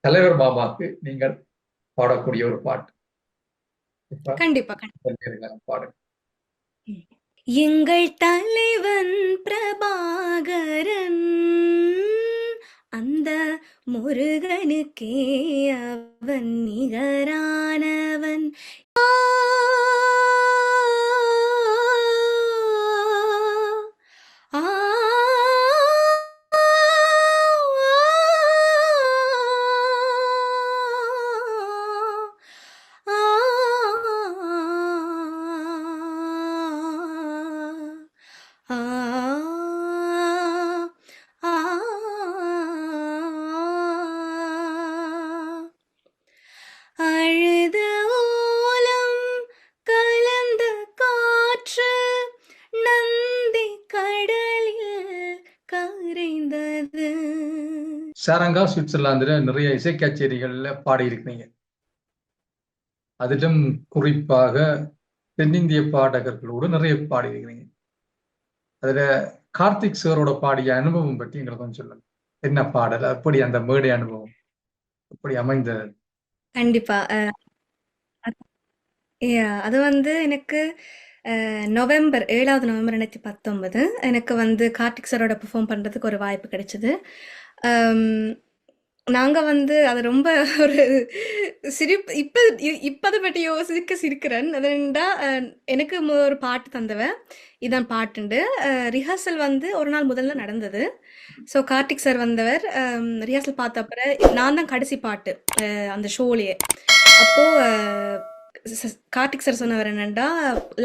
தலைவர் மாமாக்கு நீங்கள் பாடக்கூடிய ஒரு பாட்டு. இப்ப கண்டிப்பா, பாடுங்க. எங்கள் தலைவன் பிரபாகரன் அந்த முருகனுக்கே அவன் நிகரானவன். ஆ, ஆ, ஆ, அழுத ஓலம் கலந்த காற்று நந்தி கடலில் கரைந்தது. சாரங்கா சுவிட்சர்லாந்துல நிறைய இசை கச்சேரிகள்ல பாடியிருக்கிறீங்க. அதிலும் குறிப்பாக தென்னிந்திய பாடகர்களோடு நிறைய பாடியிருக்கிறீங்க. அதுல கார்த்திக் சாரோட பாடிய அனுபவம் பற்றி எங்களுக்கு கொஞ்சம் சொல்லுங்க. என்ன பாடல், அப்படி அந்த மேடை அனுபவம் எப்படி அமைந்தது? கண்டிப்பா. அது வந்து எனக்கு நவம்பர் 7வது நவம்பர் 2019 எனக்கு வந்து கார்த்திக் சாரோட பெர்ஃபார்ம் பண்ணுறதுக்கு ஒரு வாய்ப்பு கிடைச்சது. நாங்கள் வந்து அது ரொம்ப ஒரு சிரிப்பு இப்போ அதை பற்றி யோசிக்க சிரிக்கிறேன். அது என்னடா எனக்கு ஒரு பாட்டு தந்தவன் இதான் பாட்டுண்டு. ரிஹர்சல் வந்து ஒரு நாள் முதல்ல நடந்தது. ஸோ கார்த்திக் சார் வந்தவர் ரிஹர்சல் பார்த்த அப்புறம் நான் தான் கடைசி பாட்டு அந்த ஷோலேயே. அப்போது கார்த்திக் சார் சொன்னவர் என்னென்னா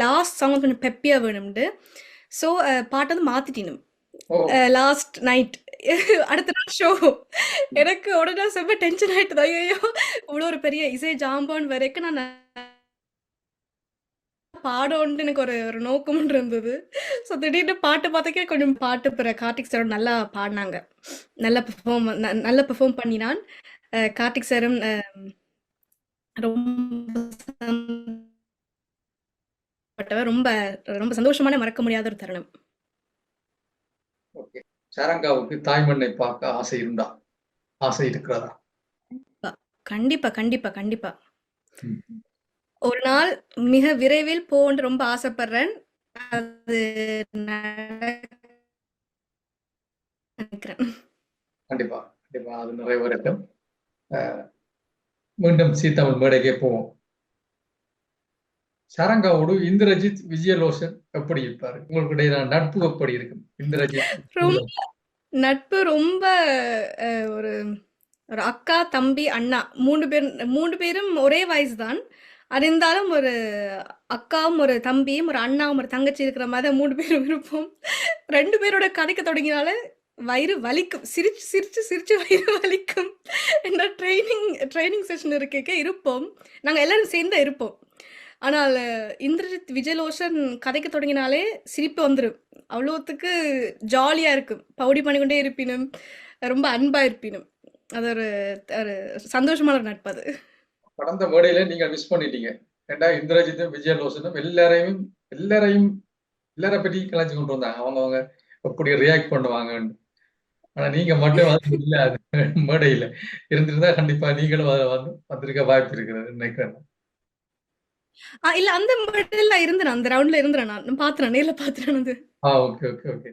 லாஸ்ட் சாங் கொஞ்சம் பெப்பியாக வேணும்ண்டு. ஸோ பாட்டை வந்து மாற்றிட்டினும் லாஸ்ட் நைட் அடுத்த நாள் ஷோ. எனக்கு உடனே செம்ம டென்ஷன் ஆயிட்டுது. ஐயோ இவ்வளோ ஒரு பெரிய இசை ஜாம்பான் வரைக்கும் நான் பாடோன்ட்டு எனக்கு ஒரு ஒரு நோக்கம் இருந்தது. ஸோ திடீர்னு பாட்டு பார்த்தக்கே கொஞ்சம் பாட்டு பிற கார்த்திக் சாரோட நல்லா பாடினாங்க. நல்ல பெர்ஃபார்ம் பண்ணினான். கார்த்திக் சாரும் ரொம்ப ரொம்ப ரொம்ப சந்தோஷமான மறக்க முடியாத ஒரு தருணம். ஓகே. சாரங்காவுக்கு தாய்மண்ணை பார்க்க ஆசை இருந்தா, ஆசை இருக்கிறதா? கண்டிப்பா கண்டிப்பா கண்டிப்பா. ம். ஒரு நாள் மிக விரைவில் போன்று ரொம்ப ஆசைப்படுறேன். அது நினைக்கிறேன். கண்டிப்பா கண்டிப்பா அது நிறைவேறட்டும். மீண்டும் சீதாமல் மேடைக்கே போவோம். சாரங்காவோடு இந்திரஜித், விஜயலோசன் எப்படி இருப்பாரு? உங்களுக்கு இடையிலான நட்பு எப்படி இருக்கும்? இந்திரஜித் ரொம்ப நட்பு ரொம்ப ஒரு ஒரு அக்கா தம்பி அண்ணா 3 பேரும் ஒரே வயசு தான். அது இருந்தாலும் ஒரு அக்காவும் ஒரு தம்பியும் ஒரு அண்ணாவும் ஒரு தங்கச்சி இருக்கிற மாதிரி 3 பேரும் இருப்போம். 2 பேரோட கதைக்க தொடங்கினாலே வயிறு வலிக்கும். சிரிச்சு சிரிச்சு சிரிச்சு வயிறு வலிக்கும். என்ன ட்ரைனிங் செஷன் இருக்க இருப்போம். நாங்க எல்லாரும் சேர்ந்து இருப்போம். ஆனால் இந்திரஜித் விஜயலோஷன் கதைக்க தொடங்கினாலே சிரிப்பு வந்துடும். அவ்வளோத்துக்கு ஜாலியா இருக்கும். பவுடி பண்ணிக்கொண்டே இருப்பினும் ரொம்ப அன்பா இருப்பினும் அது ஒரு ஒரு சந்தோஷமான ஒரு நட்பு அது. கடந்த மேடையில நீங்க மிஸ் பண்ணிட்டீங்க. ஏண்டா இந்திரஜித்தும், விஜயலோசனும் எல்லாரையும் எல்லாரையும் எல்லாரை பற்றி கலாய்ச்சி கொண்டு வந்தாங்க. அவங்க எப்படி ரியாக்ட் பண்ணுவாங்கன்னு. ஆனா நீங்க மட்டும் வந்து இல்ல அது மேடையில இருந்திருந்தா கண்டிப்பா நீங்களும் வந்து வந்திருக்க வாய்ப்பு இருக்கிறது நினைக்கிறேன். இல்ல அந்த மெடல்ல இருந்தேன். அந்த ரவுண்ட்ல இருந்தேன் நான். பாத்துறேன். நேர்ல பாத்துறேன் அது. Okay okay okay.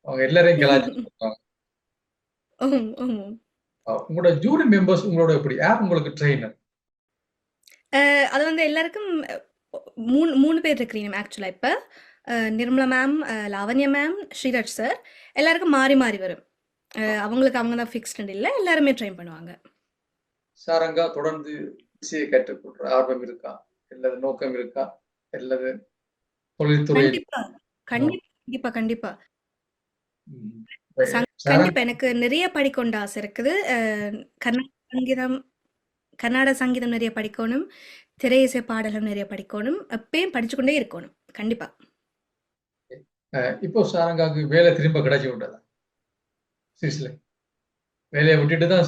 அவங்க எல்லாரையும் கலாய்ச்சி கொடுப்பாங்க. ஆமா, ஆமா. உங்களோட ஜூரி மெம்பர்ஸ் உங்களோட எப்படி? யார் உங்களுக்கு ட்ரெயினர்? அது வந்து எல்லாருக்கும் 3 பேர் இருக்கிறீங்க ஆக்சுவலா இப்ப. Nirmala ma'am, Lavanya ma'am, Sriraj sir எல்லாருக்கும் மாறி மாறி வரும். அவங்களுக்கு அவங்க தான் ஃபிக்ஸ்டு இல்ல. எல்லாருமே ட்ரெயின் பண்ணுவாங்க. சாரங்கா தொடர்ந்து இசையை கற்றுக்கொள்ற ஆர்வம் இருக்கா? அல்லது நோக்கம் இருக்கா? அல்லது தொழில்துறையில்? கண்டிப்பா. கண்டிப்பா, கண்டிப்பா. ம். கண்டிப்பா. சாரங் எனக்கு நிறைய படிக்கொண்ட ஆசை இருக்குது. கர்நாடக சங்கீதம் கர்நாடக சங்கீதம் நிறைய படிக்கணும். திரை இசை பாடல்கள் நிறைய படிக்கணும். எப்பயும் படிச்சுக்கொண்டே இருக்கணும். கண்டிப்பா. இப்போ சாரங்காவுக்கு வேலை திரும்ப கிடைச்சி விட்டதா? சுவிஸ்ல வேலையை விட்டுட்டு தான்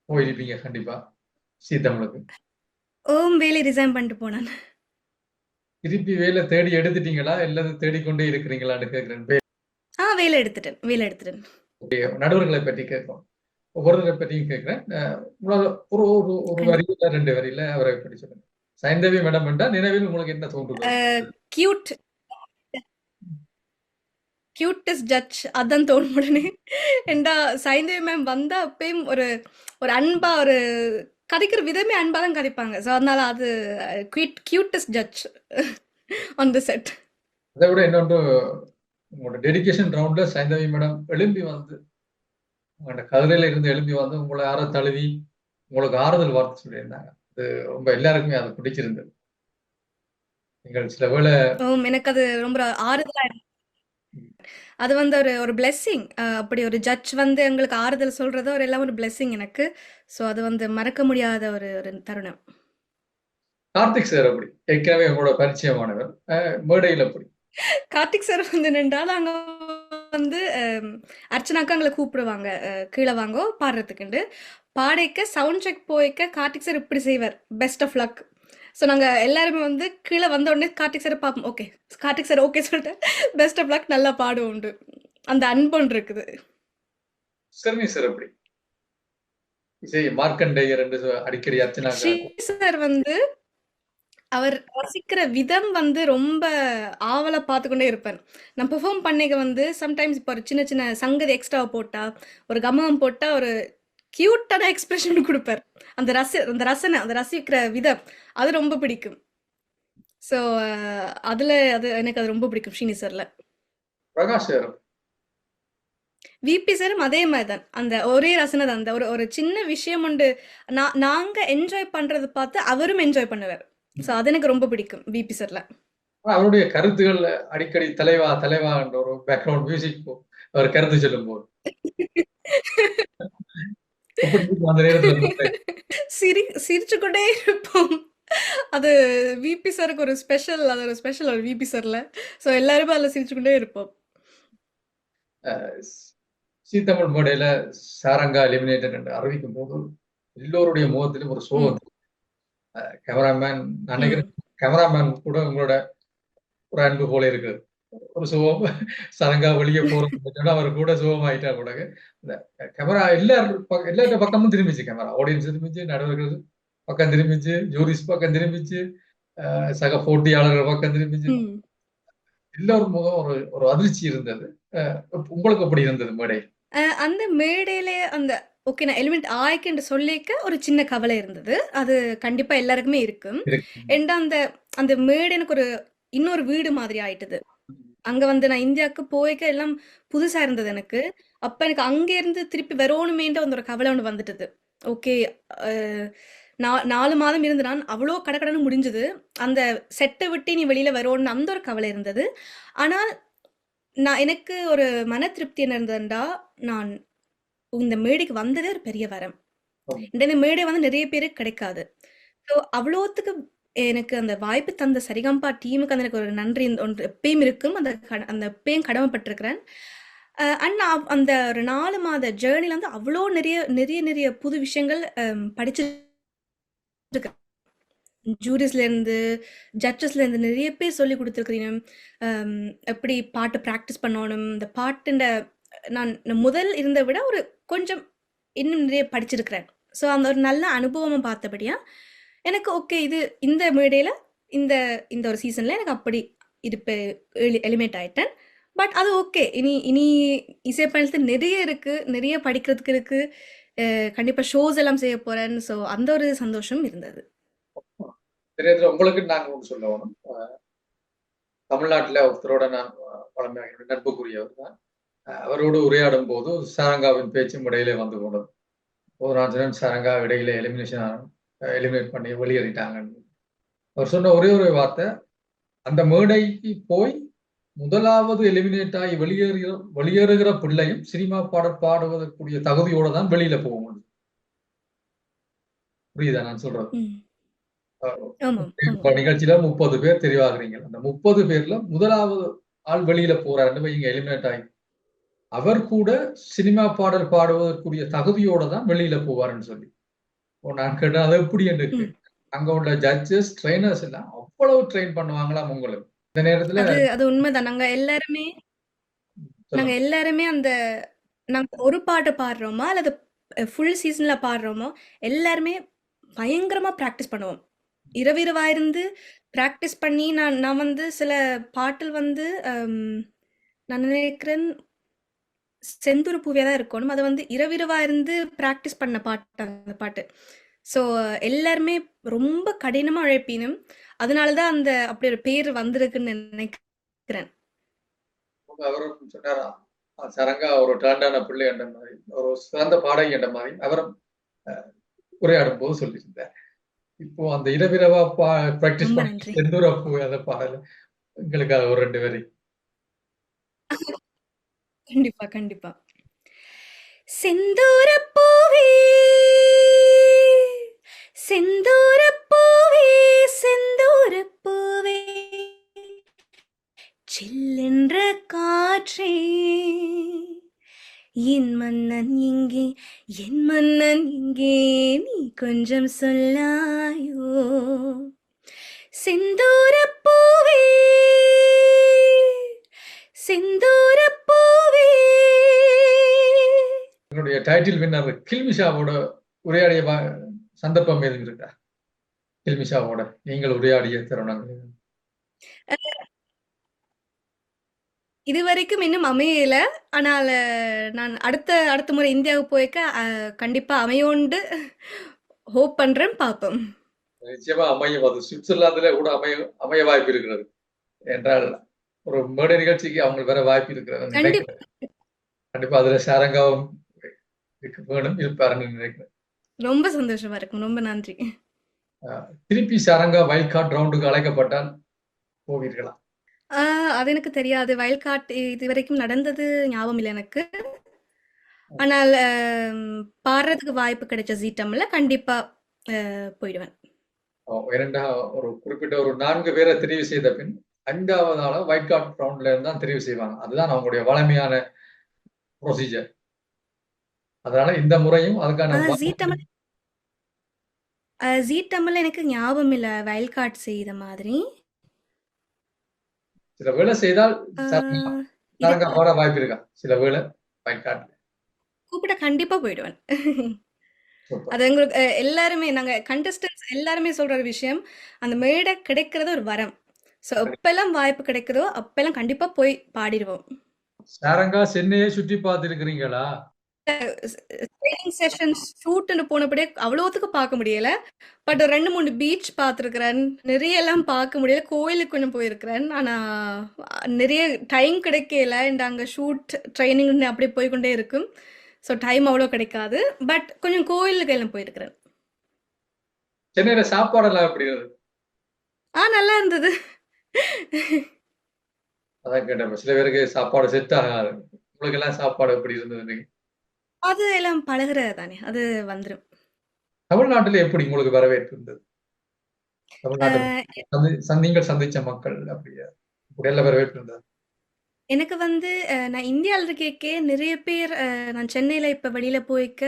போயிருப்பீங்க கண்டிப்பா சீத்தமிழுக்கு. வேலையை ரிசைன் பண்ணிட்டு போனான். திருப்பி வேலை தேடி எடுத்துட்டீங்களா? இல்லது தேடிக்கொண்டே இருக்கிறீங்களான்னு கேட்கிறேன். வேலை எடுத்துட்டேன். நடுவர்களை பற்றி கேட்போம். ஒவ்வொருத்தரை பற்றியும் கேட்கிறேன். உங்களால ஒரு ஒரு ஒரு கண்டிப்பா. வரியில 2 வரியில அவரை பற்றி சொல்லுங்க. சைந்தவி மேடம் என்றால் நினைவில் உங்களுக்கு என்ன தோன்றுகிறது? கியூட் கியூட்டஸ்ட் ஜட்ஜ் அதான் தோணும் உடனே. ஏண்டா சைந்தவி மேம் வந்தா அப்பயும் ஒரு ஒரு அன்பா ஒரு கதைக்கிற விதமே அன்பா தான் கதைப்பாங்க. ஸோ அதனால அது cutest judge on the set. அதை விட இன்னொன்று, உங்களோட டெடிகேஷன் ரவுண்ட்ல சைந்தவி மேடம் எழும்பி வந்து உங்களோட கதிரையில இருந்து எழும்பி வந்து உங்களை யாரோ தழுவி உங்களுக்கு ஆறுதல் வார்த்தை சொல்லியிருந்தாங்க. அது ரொம்ப எல்லாருக்குமே அது பிடிச்சிருந்தது. நீங்கள் சில வேளை எனக்கு அது ரொம்ப ஆறுதலா அது வந்து ஒரு ஒரு பிளெஸ்ஸிங். அப்படி ஒரு ஜட்ஜ் வந்து எங்களுக்கு ஆறுதல் சொல்றது ஒரு எல்லாம் ஒரு பிளெஸ்ஸிங் எனக்கு. ஸோ அது வந்து மறக்க முடியாத ஒரு ஒரு தருணம். கார்த்திக் சார் அப்படி ஏற்கனவே உங்களோட பரிச்சயமானவர். மேடையில் அப்படி கார்த்திக் சார் வந்து நின்றால் அங்க வந்து அர்ச்சனாக்கா எங்களை கூப்பிடுவாங்க, கீழே வாங்கோ பாடுறதுக்குண்டு. பாடைக்க சவுண்ட் செக் போய்க்க கார்த்திக் சார் இப்படி செய்வார், பெஸ்ட் ஆஃப் லக். ஸோ நாங்கள் எல்லாருமே வந்து கீழே வந்த உடனே கார்த்திக் சாரை பார்ப்போம். ஓகே கார்த்திக் சார் ஓகே சொல்லிட்டு பெஸ்ட் ஆஃப் லக் நல்லா பாடுவோம் உண்டு. அந்த அன்பொன்று இருக்குது. சரி சார் அப்படி இசை மார்க்கண்டேயர் என்று அடிக்கடி அர்ச்சனா ஸ்ரீ சார் வந்து அவர் ரசிக்கிற விதம் வந்து ரொம்ப ஆவலா பார்த்துக்கொண்டே இருப்பேன். நான் பெர்ஃபார்ம் பண்ணிக்க வந்து சம்டைம்ஸ் இப்போ ஒரு சின்ன சின்ன சங்கதி எக்ஸ்ட்ராவை போட்டா, ஒரு கமகம் போட்டா ஒரு கியூட்டான எக்ஸ்பிரஷன் கொடுப்பார். அந்த ரசனை, அந்த ரசிக்கிற விதம் அது ரொம்ப பிடிக்கும். ஸோ அதுல அது எனக்கு அது ரொம்ப பிடிக்கும் ஸ்ரீனி சார்ல. பிரகாஷ் சார் விபி சாரும் அதே மாதிரி தான். அந்த ஒரே ரசனை தான். அந்த ஒரு ஒரு சின்ன விஷயம் உண்டு. நாங்க என்ஜாய் பண்றது பார்த்து அவரும் என்ஜாய் பண்ணுவார். ஸோ அது எனக்கு ரொம்ப பிடிக்கும் விபி சார்ல. அவருடைய கருத்துகள் அடிக்கடி தலைவா தலைவா என்ற ஒரு பேக்ரவுண்ட் மியூசிக் அவர் கருத்து சொல்லும் போது அந்த நேரத்தில் சிரிச்சு கொண்டே இருப்போம். அது விபி சாருக்கு ஒரு ஸ்பெஷல், அது ஒரு ஸ்பெஷல் ஒரு விபி சார்ல. ஸோ எல்லாருமே அதில் சிரிச்சு கொண்டே இருப்போம். சீத்தமிழ் மேடையில சாரங்கா எலிமினேட்டட் என்று அறிவிக்கும் போது எல்லோருடைய முகத்திலும் ஒரு சோகம். கேமராமேன் நினைக்கிறேன், கேமராமேன் கூட உங்களோட ஒரு அன்பு போல இருக்குது. ஒரு சுகம் சரங்கா வெளியே போறது அவர் கூட சுகமாயிட்டா கூட இந்த கேமரா எல்லா பக்கமும் திரும்பிச்சு. கேமரா ஆடியன்ஸ் திரும்பிச்சு, நடுவர்கள் பக்கம் திரும்பிச்சு, ஜூரிஸ் பக்கம் திரும்பிச்சு, சக போட்டியாளர்கள் பக்கம் திரும்பிச்சு. எல்லோரும் முகம் ஒரு ஒரு அதிர்ச்சி இருந்தது. உங்களுக்கு எப்படி இருந்தது மேடை? அந்த மேடையில அந்த ஓகே நான் எலிமெண்ட் ஆய்க்குன்னு சொல்லிக்க ஒரு சின்ன கவலை இருந்தது. அது கண்டிப்பா எல்லாருக்குமே இருக்கும். ஏண்டா அந்த அந்த மேடை எனக்கு ஒரு இன்னொரு வீடு மாதிரி ஆயிட்டது. அங்க வந்து நான் இந்தியாவுக்கு போய்க்க எல்லாம் புதுசா இருந்தது எனக்கு. அப்ப எனக்கு அங்க இருந்து திருப்பி வரணுமேன்ற அந்த ஒரு கவலை ஒன்று வந்துட்டது. ஓகே 4 மாதம் இருந்து நான் அவ்வளோ கடகடன்னு முடிஞ்சது. அந்த செட்டை விட்டு நீ வெளியில வரணும்னு அந்த ஒரு கவலை இருந்தது. ஆனால் நான் எனக்கு ஒரு மன திருப்தி என்ன இருந்ததுண்டா, நான் இந்த மேடைக்கு வந்ததே ஒரு பெரிய வரம். இந்த மேடை வந்து நிறைய பேருக்கு கிடைக்காது. ஸோ அவ்வளோத்துக்கு எனக்கு அந்த வாய்ப்பு தந்த சரிகம்பா டீமுக்கு அந்த எனக்கு ஒரு நன்றி ஒன்று எப்பயும் இருக்கும். அந்த அந்த எப்பயும் கடமைப்பட்டிருக்கிறேன். அண்ட் நான் அந்த ஒரு 4 மாத ஜேர்னில வந்து அவ்வளோ நிறைய நிறைய நிறைய புது விஷயங்கள் படிச்சிருக்கேன். ஜூரிஸ்லேருந்து ஜட்ஜஸ்லேருந்து நிறைய பேர் சொல்லி கொடுத்துருக்குறீங்க. எப்படி பாட்டு ப்ராக்டிஸ் பண்ணணும், இந்த பாட்டுன்ற நான் முதல் இருந்த விட ஒரு கொஞ்சம் இன்னும் நிறைய படிச்சிருக்கிறேன். ஸோ அந்த ஒரு நல்ல அனுபவம் பார்த்தபடியா எனக்கு ஓகே இது இந்த மேடையில் இந்த இந்த ஒரு சீசனில் எனக்கு அப்படி இது எலிமினேட் ஆயிட்டேன். பட் அது ஓகே. இனி இசைப்பயணத்தில் நிறைய இருக்குது, நிறைய படிக்கிறதுக்கு இருக்குது. கண்டிப்பாக ஷோஸ் எல்லாம் செய்ய போகிறேன். ஸோ அந்த ஒரு சந்தோஷம் இருந்தது. உங்களுக்கு நாங்கள் ஒன்று சொல்லணும். தமிழ்நாட்டில் ஒருத்தரோட நான் பழமையாக நட்புக்குரியவர் தான். அவரோடு உரையாடும் போது சாரங்காவின் பேச்சும் இடையிலே வந்து போனது. ஒரு நாள் சாரங்கா இடையில எலிமினேட் பண்ணி வெளியேறிட்டாங்க. அவர் சொன்ன ஒரே ஒரு வார்த்தை, அந்த மேடைக்கு போய் முதலாவது எலிமினேட் ஆகி வெளியேறுகிற பிள்ளையும் சினிமா பாடுவதற்குரிய தகுதியோட தான் வெளியில போக முடியும். புரியுதா நான் சொல்றது? நிகழ்ச்சியில 30 பேர் தெரிவாகிறீங்க. அந்த 30 பேர்ல முதலாவது ஆள் வெளியில போறாருன்னு இங்க எலிமினேட் ஆகி அவர் கூட சினிமா பாடல் பாடுவதற்குரிய தகுதியோட தான் வெளியில போவாருன்னு சொல்லி நான் கேட்டேன், அது எப்படி என்று. அங்க உள்ள ஜட்ஜஸ் ட்ரெயினர்ஸ் எல்லாம் அவ்வளவு ட்ரெயின் பண்ணுவாங்களாம் உங்களுக்கு இந்த நேரத்துல? அது உண்மைதான். நாங்க எல்லாருமே அந்த நாங்க ஒரு பாட்டு பாடுறோமா அல்லது ஃபுல் சீசன்ல பாடுறோமோ எல்லாருமே பயங்கரமா ப்ராக்டிஸ் பண்ணுவோம். இரவிரவா இருந்து ப்ராக்டிஸ் பண்ணி நான் வந்து சில பாட்டில் வந்து நான் நினைக்கிறேன் செந்தூர பூவியா தான் இருக்கணும். அது வந்து இரவிரவா இருந்து ப்ராக்டிஸ் பண்ண பாட்டு அந்த பாட்டு. ஸோ எல்லாருமே ரொம்ப கடினமா உழைப்பினும் அதனால தான் அந்த அப்படி ஒரு பேர் வந்திருக்குன்னு நினைக்கிறேன். அவரும் சொன்னாரா சரங்கா ஒரு டேலண்டான பிள்ளை என்ற மாதிரி, ஒரு சிறந்த பாடகி என்ற மாதிரி அவரும் உரையாடும் போது சொல்லியிருந்தார். இப்போ அந்த இரவிரவா பிராக்டிஸ் ரொம்ப பண்ணி நன்றி. செந்தூர பூ அந்த பாடல் எங்களுக்காக ஒரு 2 வரி. கண்டிப்பா கண்டிப்பா. செந்தூரப் பூவே செந்தூரப் பூவே செந்தூரப் பூவே சில்லென்ற காற்றே என் மன்னன் இங்கே என் மன்னன் இங்கே நீ கொஞ்சம் சொல்லாயோ செந்தூரப் பூவே செந்தூரப் பூவே. என்னுடைய டைட்டில் வின்னர் கில்மிஷாவோட உரையாடிய சந்தர்ப்பம் எதுவும் இருக்கா? கில்மிஷாவோட நீங்கள் உரையாடிய தருணங்கள் இதுவரைக்கும் இன்னும் அமையல. ஆனால் நான் அடுத்த முறை இந்தியாவுக்கு போய்க்க கண்டிப்பா அமையோண்டு ஹோப் பண்றேன். பார்ப்போம். நிச்சயமா அமையும். அது சுவிட்சர்லாந்துல கூட அமைய வாய்ப்பு இருக்கிறது என்றால் ஒரு மேடை நிகழ்ச்சிக்கு அவங்களுக்கு வேற வாய்ப்பு இருக்கிறது நினைக்கிறேன். கண்டிப்பா அதுல சாரங்காவும் வேணும் இருப்பாருன்னு நினைக்கிறேன். ரொம்ப சந்தோஷமா இருக்கும். ரொம்ப நன்றி. திருப்பி சாரங்கா வைல்ட் கார்டு ரவுண்டுக்கு அழைக்கப்பட்டால் போவீர்களா? அது எனக்கு தெரியாது. வயல் கார்டு இது வரைக்கும் நடந்தது ஞாபகம் இல்லை எனக்கு. ஆனால் பாடுறதுக்கு வாய்ப்பு கிடைச்ச ஜீட்டம்ல கண்டிப்பா போயிடுவேன். ஒரு குறிப்பிட்ட ஒரு 4 பேரை தெரிவு செய்த பின் 5வது ஆளா வைல்ட் கார்டு ரவுண்ட்ல இருந்து தான் தெரிவு செய்வாங்க. அதுதான் அவங்களுடைய வளமையான ப்ரொசீஜர். அதனால இந்த முறையும் அதுக்கான ஜீட்டம்ல எனக்கு ஞாபகம் இல்ல வயல் கார்டு செய்த மாதிரி. சில வேலை செய்தால் சாரங்கா பாட வாய்ப்பு இருக்கா? சில வேலை வைல்ட் கார்டு கூப்பிட்ட கண்டிப்பா போயிடுவேன். அது எங்களுக்கு எல்லாருமே நாங்க கண்டஸ்டன்ஸ் எல்லாருமே சொல்ற ஒரு விஷயம், அந்த மேடை கிடைக்கிறது ஒரு வரம். ஸோ எப்பெல்லாம் வாய்ப்பு கிடைக்குதோ அப்பெல்லாம் கண்டிப்பா போய் பாடிடுவோம். சாரங்கா சென்னையை சுற்றி பார்த்துருக்கிறீங்களா? ட்ரைனிங் செஷன்ஸ் ஷூட்னு போனபடியே அவ்வளோத்துக்கு பார்க்க முடியல. பட் ஒரு 2-3 பீச் பார்த்துருக்கிறேன். நிறைய எல்லாம் பார்க்க முடியல. கோயிலுக்கு கொஞ்சம் போயிருக்கிறேன். ஆனால் நிறைய டைம் கிடைக்கல. அங்கே ஷூட் ட்ரைனிங் அப்படி போய்கொண்டே இருக்கும். ஸோ டைம் அவ்வளோ கிடைக்காது. பட் கொஞ்சம் கோயிலுக்கு எல்லாம் போயிருக்கிறேன். சென்னையில சாப்பாடெல்லாம் எப்படி இருந்தது? நல்லா இருந்தது. அதான் கேட்டேன். சில பேருக்கு சாப்பாடு செட் ஆகாது. உங்களுக்கு எல்லாம் சாப்பாடு எப்படி இருந்தது? அது எல்லாம் பழகுறது தானே, அது வந்துடும். தமிழ்நாட்டில் எப்படி உங்களுக்கு வரவேற்பு இருந்தது? தமிழ்நாட்டில் நீங்கள் சந்திச்ச மக்கள் அப்படியா எல்லாம் வரவேற்பு இருந்தது? எனக்கு வந்து நான் இந்தியாவில் இருக்கே நிறைய பேர் நான் சென்னையில் இப்போ வெளியில் போய்க்க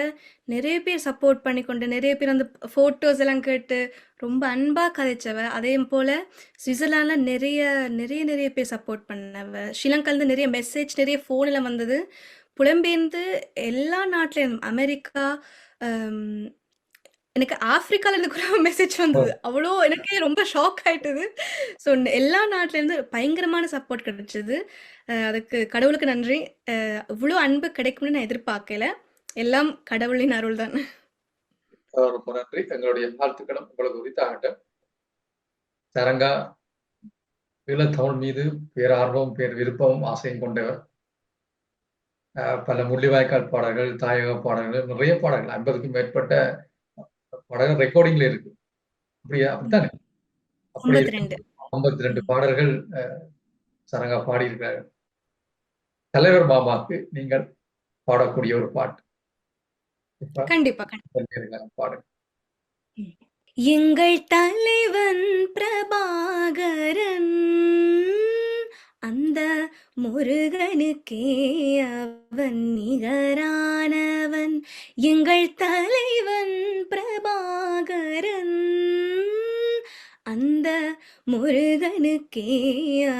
நிறைய பேர் சப்போர்ட் பண்ணி கொண்டு நிறைய பேர் அந்த ஃபோட்டோஸ் எல்லாம் கேட்டு ரொம்ப அன்பாக கதைச்சவ. அதே போல் சுவிட்சர்லாண்டில் நிறைய நிறைய நிறைய பேர் சப்போர்ட் பண்ணவ. ஸ்ரீலங்காலேருந்து நிறைய மெசேஜ் நிறைய ஃபோனில் வந்தது. புலம்பெயர்ந்து எல்லா நாட்டிலேருந்தும் அமெரிக்கா, எனக்கு ஆப்பிரிக்காலேருந்து கூட மெசேஜ் வந்தது. அவ்வளோ எனக்கே ரொம்ப ஷாக் ஆயிட்டது. ஸோ எல்லா நாட்டிலேருந்து பயங்கரமான சப்போர்ட் கிடைச்சது. அதுக்கு கடவுளுக்கு நன்றி. இவ்வளோ அன்பு கிடைக்கும்னு நான் எதிர்பார்க்கல. எல்லாம் கடவுளின் அருள் தான். ரொம்ப நன்றி. எங்களுடைய வாழ்த்துக்களும் உங்களுக்கு உரித்தாகட்டும். சாரங்கா ஈழத்தமிழ் மீது பேரார்வம் பேர் விருப்பமும் ஆசையும் கொண்டவர். பல முள்ளிவாய்க்கால் பாடல்கள், தாயக பாடல்கள், நிறைய பாடல்கள் 50க்கும் மேற்பட்ட பாடல்கள் ரெக்கார்டிங்ல இருக்கு. அப்படியா? அப்படித்தானே? 52 பாடல்கள் சரங்கா பாடியிருக்காரு. தலைவர் மாமாக்கு நீங்கள் பாடக்கூடிய ஒரு பாட்டு கண்டிப்பா பாடு. எங்கள் தலைவன் பிரபாகரன் அந்த முருகனுக்கே அவன் நிகரானவன். எங்கள் தலைவன் பிரபாகரன் அந்த முருகனுக்கே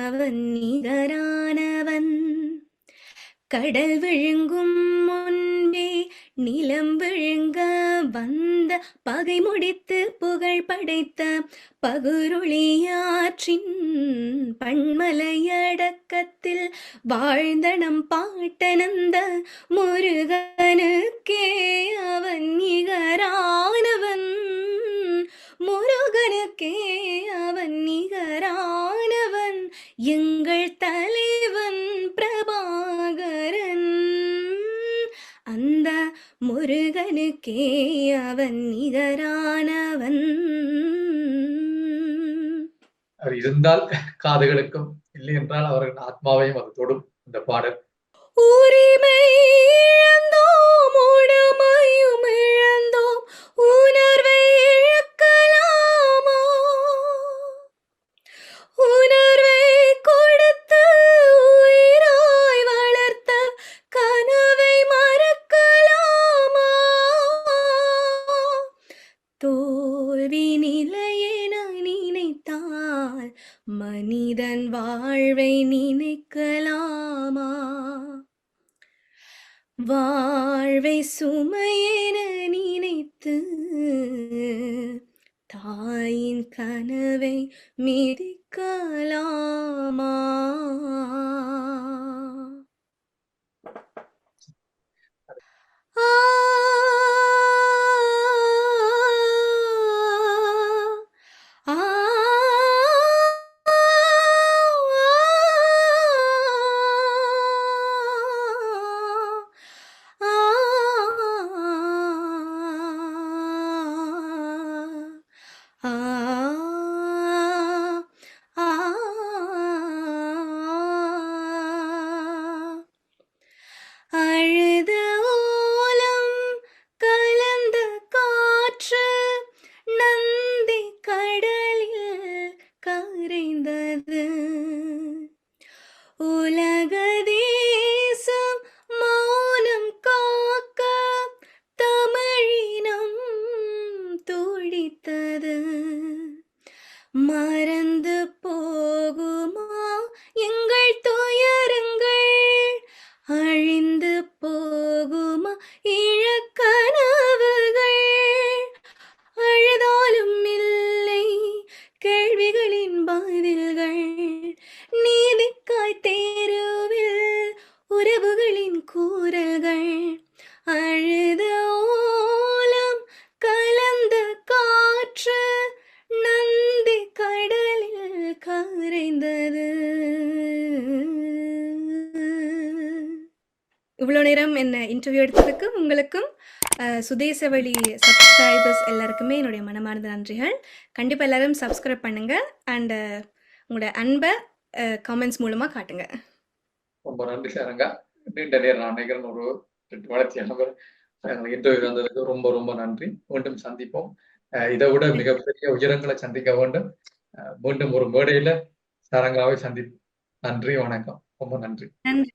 அவன் நிகரானவன். கடல் விழுங்கும் முன்பே நிலம் விழுங்க வந்த பகை முடித்து புகழ் படைத்த பகுருளியாற்றின் பண்மலையடக்கத்தில் வாழ்ந்த நம் பாட்டனந்த முருகனுக்கே அவன் நிகரானவன், முருகனுக்கே அவன் நிகரானவன், எங்கள் தலைவன் பிரபாகரன், அந்த முருகனுக்கே அவன் நிகரானவன். அவர் இருந்தால் காதுகளுக்கும், இல்லை என்றால் அவர்கள் ஆத்மாவையும் அது தொடும் இந்த பாடல். உரிமை இழந்தோம், உடமையும் இழந்தோம், உணர்வை இழக்கலாமா? உணர்வை கொடுத்து உயிராய் வளர்த்த கனவை மறக்கலாமா? தோல்வி நிலையென நினைத்தால் மனிதன் வாழ்வை நினைக்கலாமா? வாழ்வை சுமையென நினைத்து தாயின் கனவை மிதிக்கலாமா? ஆ ஆ அழுத ஓலம் கலந்த காற்று நந்தி கடலில் கரைந்தது. உலக தேசம் மௌனம் காக்க தமிழினம் துடித்தது. மறந்து போகுமா எங்கள் துயரங்கள், அழிந்து போகுமா இழக்கனவுகள், அழுதாலும் இல்லை கேள்விகளின் பதில்கள், நீதிக்காய் தேருவில் உறவுகளின் கூறல்கள், அழுத ஓலம் கலந்த காற்று நந்தி கடலில் கரைந்தது. இவ்வளோ நேரம் என்ன இன்டர்வியூ எடுத்ததுக்கு உங்களுக்கும் சுதேசவழி சப்ஸ்கிரைபர்ஸ் எல்லாருக்குமே என்னுடைய மனமார்ந்த நன்றிகள். கண்டிப்பாக எல்லாரும் சப்ஸ்கிரைப் பண்ணுங்கள் அண்ட் உங்களோட அன்பை காமெண்ட்ஸ் மூலமாக காட்டுங்க. ரொம்ப நன்றி சாரங்கா. நீண்ட நேரம் நான் நினைக்கிறேன் ஒரு 2 வளர்ச்சியான இன்டர்வியூ வந்ததுக்கு ரொம்ப ரொம்ப நன்றி. மீண்டும் சந்திப்போம். இதை விட மிகப்பெரிய உயரங்களை சந்திக்க வேண்டும். மீண்டும் ஒரு மேடையில சாரங்காவை சந்திப்போம். நன்றி, வணக்கம். ரொம்ப நன்றி. நன்றி.